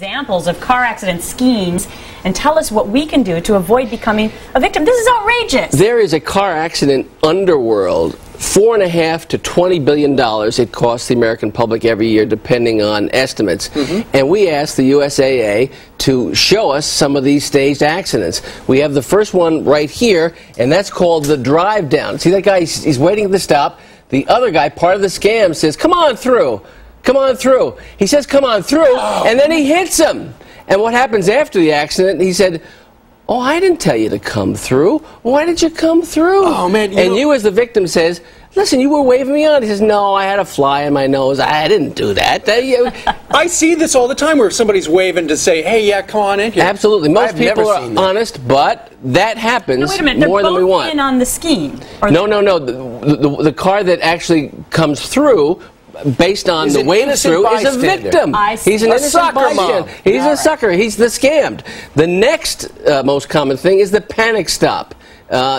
Examples of car accident schemes and tell us what we can do to avoid becoming a victim. This is outrageous. There is a car accident underworld. $4.5 to $20 billion it costs the American public every year, depending on estimates. And we asked the USAA to show us some of these staged accidents. We have the first one right here, and that's called the drive down. See that guy? He's waiting at the stop. The other guy, part of the scam, says, "Come on through. Come on through." He says, "Come on through," and then he hits him. And what happens after the accident? He said, "Oh, I didn't tell you to come through. Why did you come through?" Oh, man. And you, as the victim, says, "Listen, you were waving me on." He says, "No, I had a fly in my nose. I didn't do that." I see this all the time where somebody's waving to say, "Hey, yeah, come on in here." Absolutely. Most people are honest, but that happens wait a minute. more than we want. They're both in on the scheme. No. The car that actually comes through, based on the way it's through, is a victim. He's an innocent bystander. He's a sucker. He's the scammed. The next most common thing is the panic stop.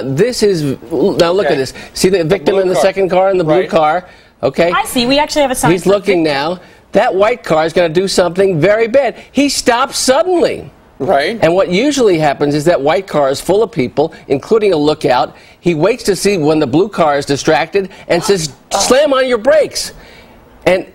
This is, now look at this. See the victim in the second car, in the blue car? Okay. I see. We actually have a sign. He's looking now. That white car is going to do something very bad. He stops suddenly. Right. And what usually happens is that white car is full of people, including a lookout. He waits to see when the blue car is distracted and says, "Slam on your brakes." And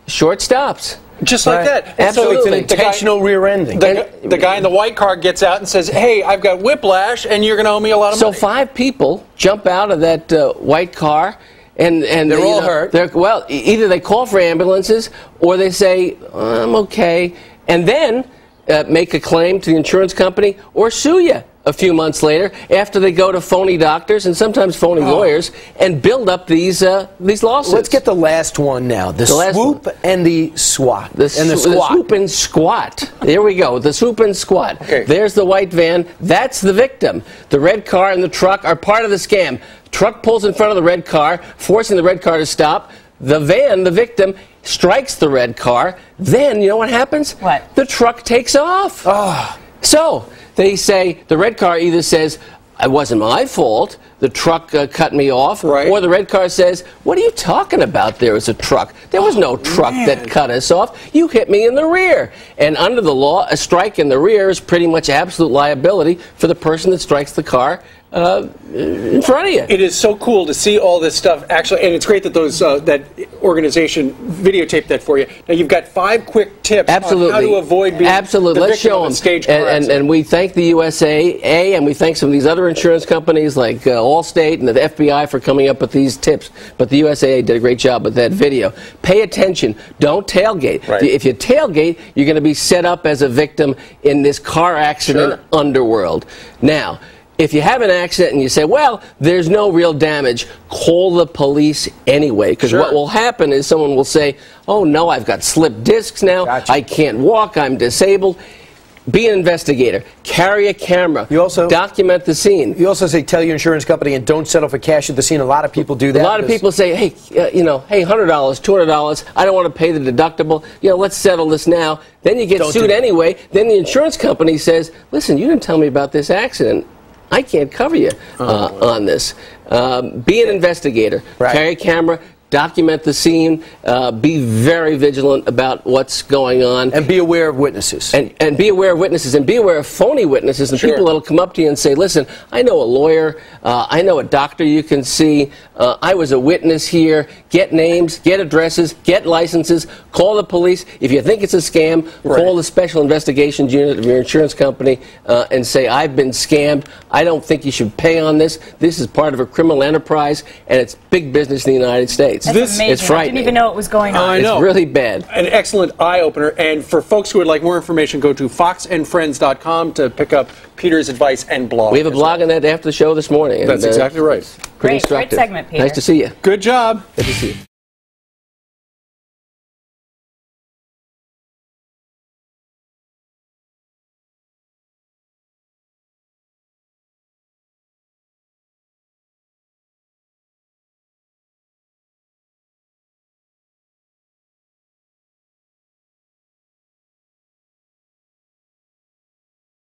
short stops. Just like that. Absolutely. So it's an intentional rear-ending. The guy in the white car gets out and says, "Hey, I've got whiplash, and you're going to owe me a lot of money." So 5 people jump out of that white car, and they're all hurt. Well, either they call for ambulances, or they say, "I'm okay," and then make a claim to the insurance company, or sue you a few months later after they go to phony doctors and sometimes phony lawyers and build up these lawsuits. Let's get the last one now. The swoop and the SWAT. The swoop and squat. There we go. The swoop and squat. Okay. There's the white van. That's the victim. The red car and the truck are part of the scam. Truck pulls in front of the red car, forcing the red car to stop. The van, the victim, strikes the red car. Then, you know what happens? What? The truck takes off. So they say, the red car either says, "It wasn't my fault, the truck cut me off," or the red car says, "What are you talking about? There was a truck. There was no truck that cut us off. You hit me in the rear." And under the law, a strike in the rear is pretty much absolute liability for the person that strikes the car in front of you. It is so cool to see all this stuff actually, and it's great that those that organization videotaped that for you. Now you've got 5 quick tips on how to avoid being the victim of a staged car accident. And we thank the USAA, and we thank some of these other insurance companies like Allstate and the FBI for coming up with these tips. But the USAA did a great job with that video. Pay attention. Don't tailgate. If you tailgate, you're going to be set up as a victim in this car accident underworld. Now, if you have an accident and you say, "Well, there's no real damage," call the police anyway. Because what will happen is someone will say, "Oh, no, I've got slipped discs now. I can't walk. I'm disabled." Be an investigator. Carry a camera. You also document the scene. You also say, tell your insurance company and don't settle for cash at the scene. A lot of people do that. A lot of people say, "Hey, hey, $100, $200. I don't want to pay the deductible. Let's settle this now." Then you get sued anyway. Then the insurance company says, "Listen, you didn't tell me about this accident. I can't cover you on this." Be an investigator. Carry a camera. Document the scene. Be very vigilant about what's going on. And be aware of witnesses. And be aware of witnesses. And be aware of phony witnesses and people that will come up to you and say, "Listen, I know a lawyer. I know a doctor you can see. I was a witness here." Get names, get addresses, get licenses. Call the police. If you think it's a scam, call the Special Investigations Unit of your insurance company and say, "I've been scammed. I don't think you should pay on this. This is part of a criminal enterprise, and it's big business in the United States." That's amazing. It's frightening. I didn't even know what was going on. I know. It's really bad. An excellent eye-opener. And for folks who would like more information, go to foxandfriends.com to pick up Peter's advice and blog. We have a blog on that after the show this morning. That's exactly right. Pretty instructive. Great segment, Peter. Nice to see you. Good job. Good to see you.